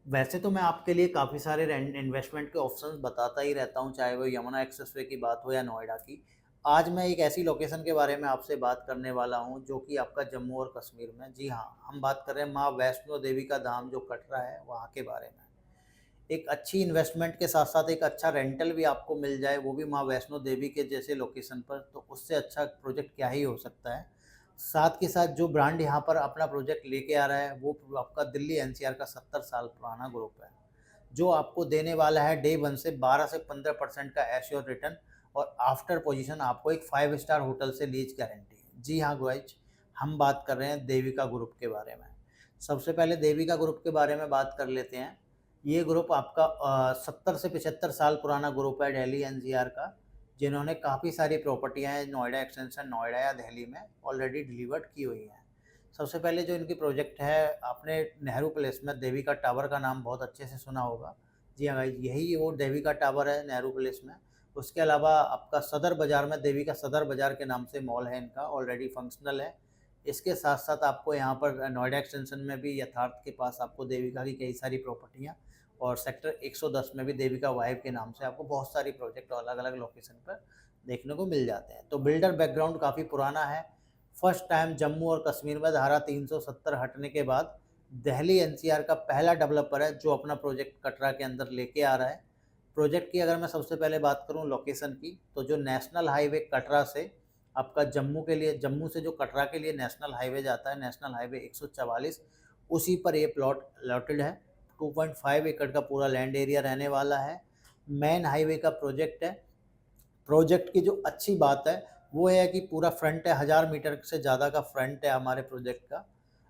वैसे तो मैं आपके लिए काफ़ी सारे इन्वेस्टमेंट के ऑप्शंस बताता ही रहता हूँ, चाहे वो यमुना एक्सप्रेसवे की बात हो या नोएडा की। आज मैं एक ऐसी लोकेशन के बारे में आपसे बात करने वाला हूँ जो कि आपका जम्मू और कश्मीर में। जी हाँ, हम बात कर रहे हैं माँ वैष्णो देवी का धाम जो कटरा है, वहाँ के बारे में। एक अच्छी इन्वेस्टमेंट के साथ-साथ एक अच्छा रेंटल भी आपको मिल जाए, वो भी माँ वैष्णो देवी के जैसे लोकेशन पर, तो उससे अच्छा प्रोजेक्ट क्या ही हो सकता है। साथ के साथ जो ब्रांड यहाँ पर अपना प्रोजेक्ट लेके आ रहा है, वो आपका दिल्ली एनसीआर का 70 साल पुराना ग्रुप है, जो आपको देने वाला है डे 1 से 12 से 15% का एश्योर रिटर्न और आफ्टर पोजीशन आपको एक 5 स्टार होटल से लीज़ गारंटी। जी हाँ गाइज़, हम बात कर रहे हैं देविका ग्रुप के बारे में। सबसे पहले देविका ग्रुप के बारे में बात कर लेते हैं। ये ग्रुप आपका 70 से 75 साल पुराना ग्रुप है दिल्ली एनसीआर का, जिन्होंने काफ़ी सारी प्रॉपर्टियाँ हैं नोएडा एक्सटेंशन, नोएडा या दिल्ली में ऑलरेडी डिलीवर्ड की हुई हैं। सबसे पहले जो इनकी प्रोजेक्ट है, आपने नेहरू प्लेस में देविका टावर का नाम बहुत अच्छे से सुना होगा। जी हाँ गाइस, यही वो देविका टावर है नेहरू प्लेस में। उसके अलावा आपका सदर बाज़ार में देविका सदर बाज़ार के नाम से मॉल है इनका, ऑलरेडी फंक्शनल है। इसके साथ-साथ आपको यहाँ पर नोएडा एक्सटेंशन में भी यथार्थ के पास आपको देविका की कई सारी प्रॉपर्टियाँ और सेक्टर 110 में भी देविका वाइब के नाम से आपको बहुत सारी प्रोजेक्ट अलग-अलग लोकेशन पर देखने को मिल जाते हैं। तो बिल्डर बैकग्राउंड काफ़ी पुराना है। फर्स्ट टाइम जम्मू और कश्मीर में धारा 370 हटने के बाद दिल्ली एनसीआर का पहला डेवलपर है जो अपना प्रोजेक्ट कटरा के अंदर लेके आ रहा है। प्रोजेक्ट की अगर मैं सबसे पहले बात करूँ लोकेशन की, तो जो नेशनल हाईवे कटरा से आपका जम्मू के लिए, जम्मू से जो कटरा के लिए नेशनल हाईवे जाता है, नेशनल हाईवे 144, उसी पर ये प्लॉट लॉटेड है। 2.5 एकड़ का पूरा लैंड एरिया रहने वाला है। मेन हाईवे का प्रोजेक्ट है। प्रोजेक्ट की जो अच्छी बात है, वो है कि पूरा फ्रंट है, 1000 मीटर से ज़्यादा का फ्रंट है हमारे प्रोजेक्ट का।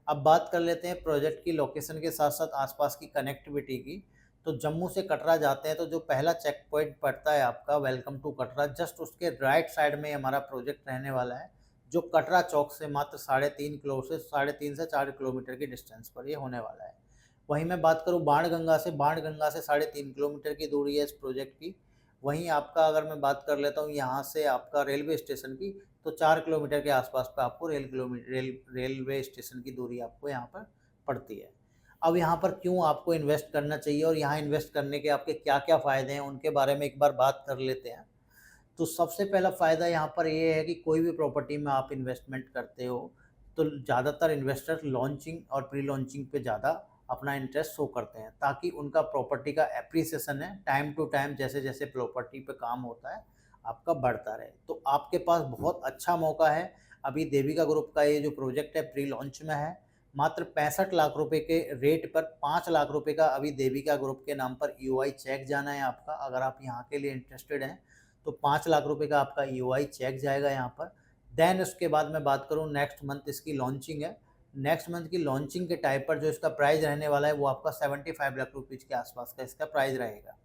अब बात कर लेते हैं प्रोजेक्ट की लोकेशन के साथ-साथ आस-पास की कनेक्टिविटी की। तो जम्मू से कटरा जाते हैं तो जो पहला चेक पॉइंट पड़ता है आपका वेलकम टू कटरा, जस्ट उसके राइट साइड में हमारा प्रोजेक्ट रहने वाला है, जो कटरा चौक से मात्र 3.5 से 4 किलोमीटर की डिस्टेंस पर ये होने वाला है। वहीं मैं बात करूँ बाणगंगा से 3.5 किलोमीटर की दूरी है इस प्रोजेक्ट की। वहीं आपका अगर मैं बात कर लेता हूँ यहाँ से आपका रेलवे स्टेशन की, तो 4 किलोमीटर के आसपास पे आपको रेलवे स्टेशन की दूरी आपको यहाँ पर पड़ती है। अब यहाँ पर क्यों आपको इन्वेस्ट करना चाहिए और यहाँ इन्वेस्ट करने के आपके क्या-क्या फ़ायदे हैं, उनके बारे में एक बार बात कर लेते हैं। तो सबसे पहला फ़ायदा यहाँ पर ये है कि कोई भी प्रॉपर्टी में आप इन्वेस्टमेंट करते हो, तो ज़्यादातर इन्वेस्टर लॉन्चिंग और प्री लॉन्चिंग पे ज़्यादा अपना इंटरेस्ट शो करते हैं, ताकि उनका प्रॉपर्टी का एप्रिसिएशन है, टाइम टू टाइम जैसे-जैसे प्रॉपर्टी पे काम होता है, आपका बढ़ता रहे। तो आपके पास बहुत अच्छा मौका है, अभी देविका ग्रुप का ये जो प्रोजेक्ट है प्री लॉन्च में है, मात्र 65 लाख रुपए के रेट पर 5 लाख रुपए का अभी देविका ग्रुप के नाम पर ईओआई चेक जाना है आपका, अगर आप यहाँ के लिए इंटरेस्टेड हैं। तो 5 लाख रुपए का आपका ईओआई चेक जाएगा यहाँ पर। देन उसके बाद मैं बात करूँ, नेक्स्ट मंथ इसकी लॉन्चिंग है। नेक्स्ट मंथ की लॉन्चिंग के टाइम पर जो इसका प्राइस रहने वाला है वो आपका 75 लाख रुपीज़ के आसपास का इसका प्राइस रहेगा।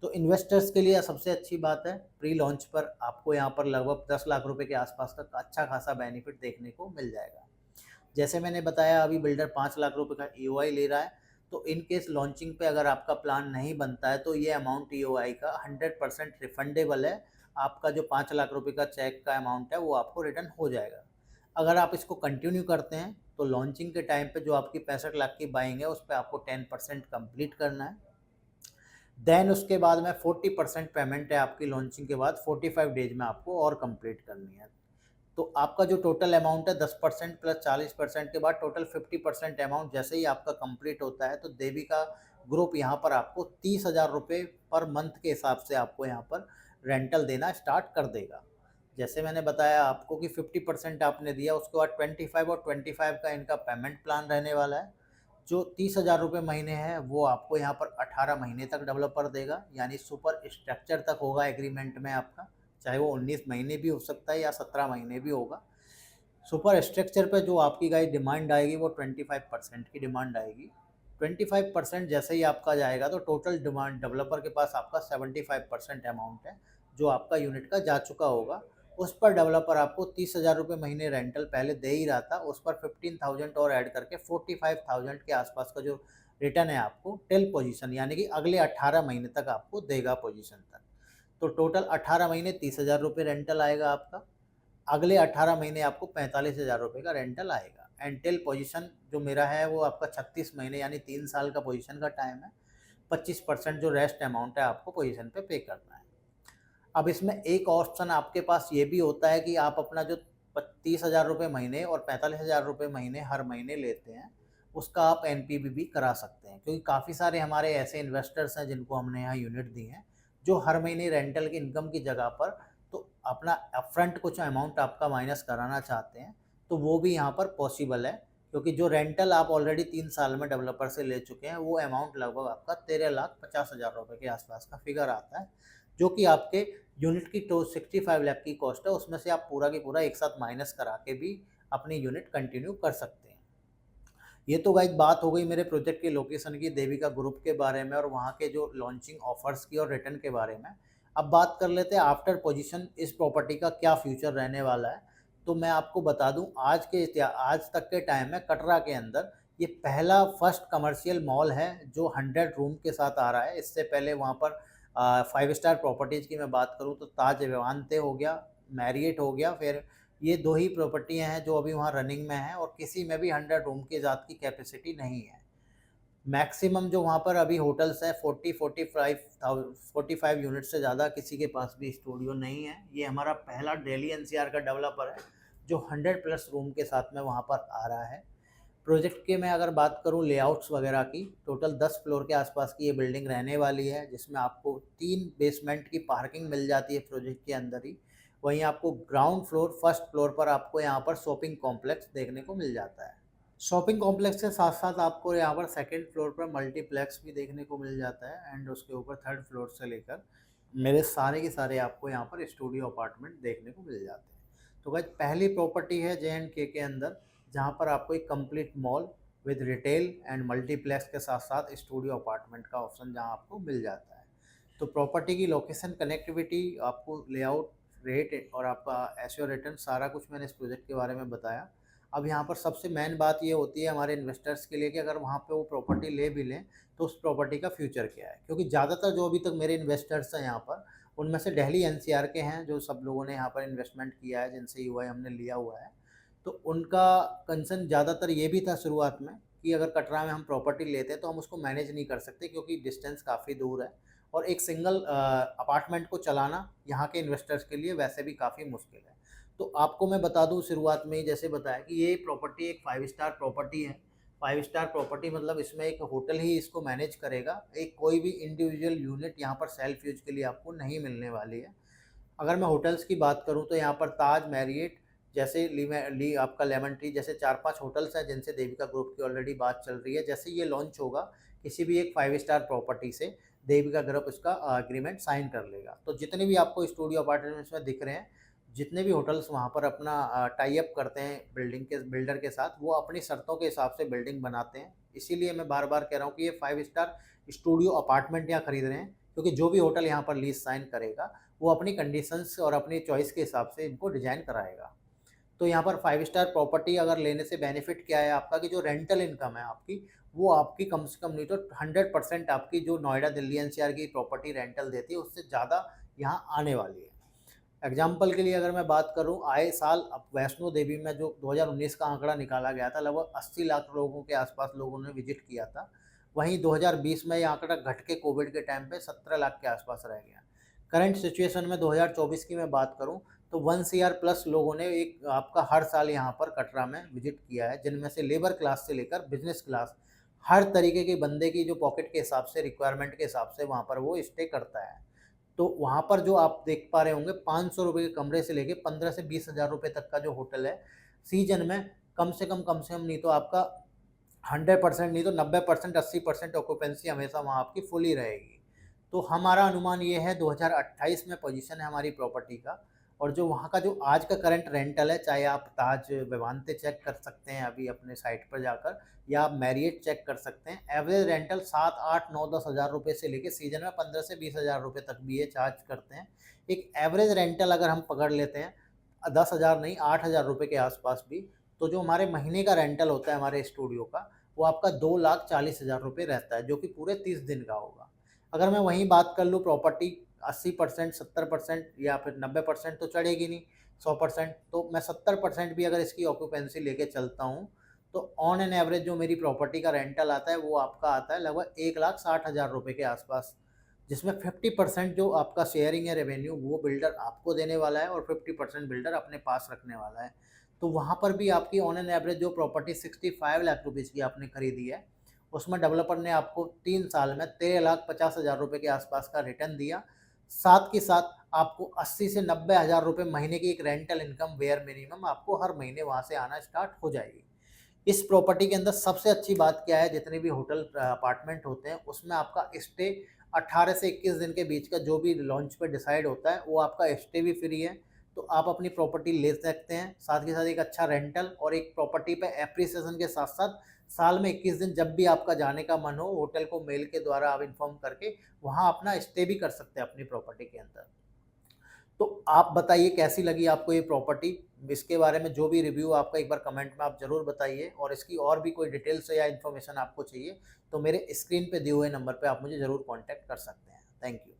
तो इन्वेस्टर्स के लिए सबसे अच्छी बात है, प्री लॉन्च पर आपको यहाँ पर लगभग 10 लाख रुपए के आसपास का अच्छा खासा बेनिफिट देखने को मिल जाएगा। जैसे मैंने बताया, अभी बिल्डर 5 लाख रुपए का ईओआई ले रहा है, तो इन केस लॉन्चिंग पे अगर आपका प्लान नहीं बनता है तो ये अमाउंट ईओआई का 100% रिफंडेबल है। आपका जो 5 लाख रुपए का चेक का अमाउंट है वो आपको रिटर्न हो जाएगा। अगर आप इसको कंटिन्यू करते हैं तो लॉन्चिंग के टाइम पे जो आपकी 65 लाख की बाइंग है उस पे आपको 10% कंप्लीट करना है। देन उसके बाद में 40% पेमेंट है आपकी लॉन्चिंग के बाद 45 डेज़ में आपको और कंप्लीट करनी है। तो आपका जो टोटल अमाउंट है 10% प्लस 40% के बाद टोटल 50% अमाउंट जैसे ही आपका कंप्लीट होता है, तो देविका ग्रुप यहाँ पर आपको 30,000 रुपये पर मंथ के हिसाब से आपको यहाँ पर रेंटल देना स्टार्ट कर देगा। जैसे मैंने बताया आपको कि 50% आपने दिया, उसके बाद 25 और 25 का इनका पेमेंट प्लान रहने वाला है। जो 30,000 रुपये महीने हैं वो आपको यहाँ पर 18 महीने तक डेवलपर देगा, यानी सुपर स्ट्रक्चर तक होगा एग्रीमेंट में आपका, चाहे वो 19 महीने भी हो सकता है या 17 महीने भी होगा। सुपर स्ट्रक्चर पे जो आपकी गाइस डिमांड आएगी वो 25% की डिमांड आएगी। 25% जैसे ही आपका जाएगा तो टोटल डिमांड डेवलपर के पास आपका 75% अमाउंट है, जो आपका यूनिट का जा चुका होगा। उस पर डेवलपर आपको 30,000 रुपये महीने रेंटल पहले दे ही रहा था, उस पर 15,000 और ऐड करके 45,000 के आसपास का जो रिटर्न है आपको टिल पोजीशन, यानी कि अगले 18 महीने तक आपको देगा पोजीशन तक। तो टोटल 18 महीने 30,000 रुपये रेंटल आएगा आपका। अगले 18 महीने आपको 45,000 रुपये का रेंटल आएगा। एंड टिल पोजीशन जो मेरा है वो आपका 36 महीने यानी 3 साल का पोजीशन का टाइम है। 25% जो रेस्ट अमाउंट है आपको पोजीशन पे करना है। अब इसमें एक ऑप्शन आपके पास ये भी होता है कि आप अपना जो 30,000 रुपये महीने और 45,000 रुपये महीने हर महीने लेते हैं, उसका आप एनपीवी भी करा सकते हैं, क्योंकि काफ़ी सारे हमारे ऐसे इन्वेस्टर्स हैं जिनको हमने यहाँ यूनिट दी हैं, जो हर महीने रेंटल की इनकम की जगह पर तो अपना अपफ्रंट कुछ अमाउंट आपका माइनस कराना चाहते हैं, तो वो भी यहाँ पर पॉसिबल है, क्योंकि जो रेंटल आप ऑलरेडी 3 साल में डेवलपर से ले चुके हैं, वो अमाउंट लगभग आपका 13,50,000 रुपये के आसपास का फिगर आता है, जो कि आपके यूनिट की तो 65 लाख की कॉस्ट है, उसमें से आप पूरा की पूरा एक साथ माइनस करा के भी अपनी यूनिट कंटिन्यू कर सकते हैं। ये तो गाइस बात हो गई मेरे प्रोजेक्ट की लोकेशन की, देविका ग्रुप के बारे में और वहाँ के जो लॉन्चिंग ऑफर्स की और रिटर्न के बारे में। अब बात कर लेते हैं आफ्टर पोजीशन इस प्रॉपर्टी का क्या फ्यूचर रहने वाला है। तो मैं आपको बता दूं, आज तक के टाइम में कटरा के अंदर ये पहला फर्स्ट कमर्शियल मॉल है जो 100 रूम के साथ आ रहा है। इससे पहले वहाँ पर 5 स्टार प्रॉपर्टीज़ की मैं बात करूँ तो ताज विवांते हो गया, मैरियट हो गया, फिर ये 2 ही प्रॉपर्टियाँ हैं जो अभी वहाँ रनिंग में हैं और किसी में भी 100 रूम की ज़्यादा की कैपेसिटी नहीं है। मैक्सिमम जो वहाँ पर अभी होटल्स हैं 45 यूनिट से ज़्यादा किसी के पास भी स्टूडियो नहीं है। ये हमारा पहला दिल्ली एनसीआर का डेवलपर है जो 100 प्लस रूम के साथ में वहाँ पर आ रहा है। प्रोजेक्ट के मैं अगर बात करूँ लेआउट्स वगैरह की, टोटल 10 फ्लोर के आसपास की ये बिल्डिंग रहने वाली है, जिसमें आपको 3 बेसमेंट की पार्किंग मिल जाती है प्रोजेक्ट के अंदर ही। वहीं आपको ग्राउंड फ्लोर, फर्स्ट फ्लोर पर आपको यहाँ पर शॉपिंग कॉम्प्लेक्स देखने को मिल जाता है। शॉपिंग कॉम्प्लेक्स के साथ साथ आपको यहाँ पर सेकंड फ्लोर पर मल्टीप्लेक्स भी देखने को मिल जाता है एंड उसके ऊपर थर्ड फ्लोर से लेकर मेरे सारे के सारे आपको यहाँ पर स्टूडियो अपार्टमेंट देखने को मिल जाते हैं। तो गाइस पहली प्रॉपर्टी है जे.एंड.के के अंदर, जहाँ पर आपको एक complete mall with retail and multiplex के साथ साथ स्टूडियो अपार्टमेंट का ऑप्शन जहाँ आपको मिल जाता है। तो प्रॉपर्टी की लोकेशन, कनेक्टिविटी, आपको लेआउट, रेट और आपका एसईओ रिटर्न सारा कुछ मैंने इस प्रोजेक्ट के बारे में बताया। अब यहाँ पर सबसे मेन बात ये होती है हमारे इन्वेस्टर्स के लिए कि अगर वहाँ पे वो प्रॉपर्टी ले भी लें तो उस प्रॉपर्टी का फ्यूचर क्या है, क्योंकि ज़्यादातर जो अभी तक मेरे इन्वेस्टर्स हैं यहाँ पर, उनमें से दिल्ली एनसीआर के हैं जो सब लोगों ने यहाँ पर इन्वेस्टमेंट किया है, जिनसे यूआई हमने लिया हुआ है। तो उनका कंसर्न ज़्यादातर ये भी था शुरुआत में कि अगर कटरा में हम प्रॉपर्टी लेते हैं तो हम उसको मैनेज नहीं कर सकते, क्योंकि डिस्टेंस काफ़ी दूर है और एक सिंगल अपार्टमेंट को चलाना यहाँ के इन्वेस्टर्स के लिए वैसे भी काफ़ी मुश्किल है। तो आपको मैं बता दूँ शुरुआत में ही जैसे बताया कि ये प्रॉपर्टी एक 5 स्टार प्रॉपर्टी है। 5 स्टार प्रॉपर्टी मतलब इसमें एक होटल ही इसको मैनेज करेगा, एक कोई भी इंडिविजुअल यूनिट यहाँ पर सेल्फ यूज के लिए आपको नहीं मिलने वाली है। अगर मैं होटल्स की बात करूँ तो यहाँ पर ताज, मैरियट जैसे ली आपका लेमन ट्री जैसे 4-5 होटल्स हैं जिनसे देविका ग्रुप की ऑलरेडी बात चल रही है। जैसे ये लॉन्च होगा किसी भी एक 5 स्टार प्रॉपर्टी से देविका ग्रुप इसका एग्रीमेंट साइन कर लेगा। तो जितने भी आपको स्टूडियो अपार्टमेंट्स में दिख रहे हैं, जितने भी होटल्स वहाँ पर अपना टाई अप करते हैं बिल्डर के साथ, वो अपनी शर्तों के हिसाब से बिल्डिंग बनाते हैं। इसीलिए मैं बार बार कह रहा हूँ कि ये 5 स्टार स्टूडियो अपार्टमेंट यहाँ खरीद रहे हैं, क्योंकि जो भी होटल यहाँ पर लीज साइन करेगा वो अपनी कंडीशंस और अपनी चॉइस के हिसाब से इनको डिजाइन कराएगा। तो यहाँ पर 5 स्टार प्रॉपर्टी अगर लेने से बेनिफिट क्या है आपका, कि जो रेंटल इनकम है आपकी, वो आपकी कम से कम नहीं तो 100% आपकी जो नोएडा, दिल्ली एनसीआर की प्रॉपर्टी रेंटल देती है उससे ज़्यादा यहाँ आने वाली है। एग्जाम्पल के लिए अगर मैं बात करूं, आए साल अब वैष्णो देवी में जो 2019 का आंकड़ा निकाला गया था, लगभग 80 लाख लोगों के आसपास लोगों ने विजिट किया था। वहीं 2020 में ये आंकड़ा घट के कोविड के टाइम पे 17 लाख के आसपास रह गया। करंट सिचुएशन में 2024 की मैं बात करूं तो 1 CR प्लस लोगों ने एक आपका हर साल यहाँ पर कटरा में विजिट किया है, जिनमें से लेबर क्लास से लेकर बिजनेस क्लास, हर तरीके के बंदे की जो पॉकेट के हिसाब से, रिक्वायरमेंट के हिसाब से वहाँ पर वो स्टे करता है। तो वहाँ पर जो आप देख पा रहे होंगे 500 रुपये के कमरे से लेके 15 से 20,000 रुपये तक का जो होटल है, सीजन में कम से कम नहीं तो आपका 100% नहीं तो 90%, 80% ऑक्यूपेंसी हमेशा वहाँ आपकी फुल ही रहेगी। तो हमारा अनुमान ये है 2028 में पोजीशन है हमारी प्रॉपर्टी का, और जो वहाँ का जो आज का करंट रेंटल है, चाहे आप ताज विवांते चेक कर सकते हैं अभी अपने साइट पर जाकर, या आप मैरियट चेक कर सकते हैं। एवरेज रेंटल 7, 8, 9, 10,000 रुपये से लेके सीजन में 15 से 20,000 रुपये तक भी ये चार्ज करते हैं। एक एवरेज रेंटल अगर हम पकड़ लेते हैं 10,000 नहीं 8,000 रुपये के आसपास भी, तो जो हमारे महीने का रेंटल होता है हमारे स्टूडियो का, वो आपका 2,40,000 रुपये रहता है, जो कि पूरे 30 दिन का होगा। अगर मैं वहीं बात कर लूँ प्रॉपर्टी 80%, 70% या फिर 90% तो चढ़ेगी नहीं, 100%, तो मैं 70% भी अगर इसकी ऑक्यूपेंसी लेके चलता हूँ तो ऑन एन एवरेज जो मेरी प्रॉपर्टी का रेंटल आता है वो आपका आता है लगभग 1,60,000 रुपये के आसपास, जिसमें 50% जो आपका शेयरिंग है रेवेन्यू वो बिल्डर आपको देने वाला है और 50% बिल्डर अपने पास रखने वाला है। तो वहाँ पर भी आपकी ऑन एन एवरेज जो प्रॉपर्टी 65 लाख रुपीज़ की आपने खरीदी है, उसमें डेवलपर ने आपको 3 साल में 13,50,000 रुपये के आसपास का रिटर्न दिया। साथ के साथ आपको 80 से 90,000 रुपये महीने की एक रेंटल इनकम वेयर मिनिमम आपको हर महीने वहाँ से आना स्टार्ट हो जाएगी। इस प्रॉपर्टी के अंदर सबसे अच्छी बात क्या है, जितने भी होटल अपार्टमेंट होते हैं उसमें आपका स्टे 18 से 21 दिन के बीच का जो भी लॉन्च पे डिसाइड होता है वो आपका स्टे भी फ्री है। तो आप अपनी प्रॉपर्टी ले सकते हैं, साथ के साथ एक अच्छा रेंटल और एक प्रॉपर्टी पे एप्रिसिएशन के साथ साथ साल में 21 दिन जब भी आपका जाने का मन हो होटल को मेल के द्वारा आप इन्फॉर्म करके वहाँ अपना स्टे भी कर सकते हैं अपनी प्रॉपर्टी के अंदर। तो आप बताइए कैसी लगी आपको ये प्रॉपर्टी? इसके बारे में जो भी रिव्यू आपका एक बार कमेंट में आप ज़रूर बताइए, और इसकी और भी कोई डिटेल्स या इन्फॉर्मेशन आपको चाहिए तो मेरे स्क्रीन पे दिए हुए नंबर पे आप मुझे ज़रूर कॉन्टैक्ट कर सकते हैं। Thank you.